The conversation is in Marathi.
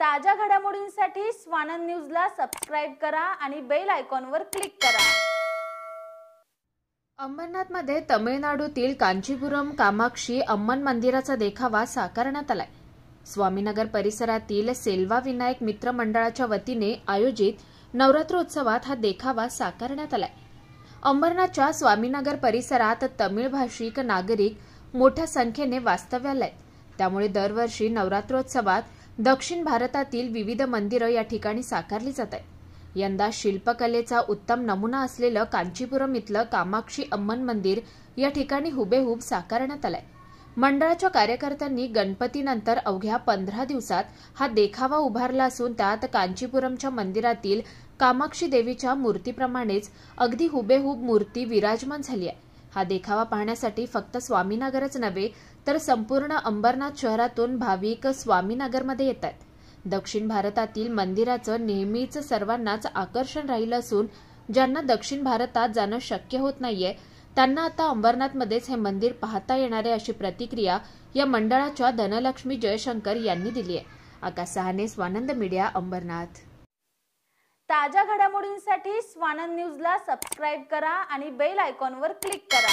ताज्या घडामोडींसाठी स्वानंद न्यूजला सबस्क्राइब करा आणि बेल आयकॉनवर क्लिक करा। अंबरनाथमध्ये तमिळनाडूतील कांचीपुरम कामाक्षी अम्मन मंदिराचा देखावा साकारण्यात आलाय। स्वामीनगर परिसरातील सेल्वा विनायक मित्र मंडळाच्या वतीने आयोजित नवरात्रोत्सवात हा देखावा साकारण्यात आलाय। अंबरनाथच्या स्वामीनगर परिसरात तमिळ भाषिक नागरिक मोठ्या संख्येने वास्तव्याला आहेत। त्यामुळे दरवर्षी नवरात्रोत्सवात दक्षिण भारतातील विविध मंदिरं या ठिकाणी साकारली जात आहेत। यंदा शिल्पकलेचा उत्तम नमुना असलेलं कांचीपुरम इथलं कामाक्षी अम्मन मंदिर या ठिकाणी हुबेहूब साकारण्यात आलंय। मंडळाच्या कार्यकर्त्यांनी गणपतीनंतर अवघ्या 15 दिवसात हा देखावा उभारला असून त्यात कांचीपुरमच्या मंदिरातील कामाक्षी देवीच्या मूर्तीप्रमाणेच अगदी हुबेहूब मूर्ती विराजमान झाली आहे। हा देखावा पाहण्यासाठी फक्त स्वामीनगरच नव्हे तर संपूर्ण अंबरनाथ शहरातून भाविक स्वामीनगरमध्ये येतात। दक्षिण भारतातील मंदिराचं नेहमीच सर्वांनाच आकर्षण राहिलं असून ज्यांना दक्षिण भारतात जाणं शक्य होत नाहीये त्यांना आता अंबरनाथमध्येच हे मंदिर पाहता येणार आहे, अशी प्रतिक्रिया या मंडळाच्या धनलक्ष्मी जयशंकर यांनी दिली आहे। आकाश सहाने, स्वानंद मीडिया, अंबरनाथ। ताज्या घडामोडींसाठी स्वानंद न्यूजला सबस्क्राइब करा आणि बेल आयकॉनवर क्लिक करा।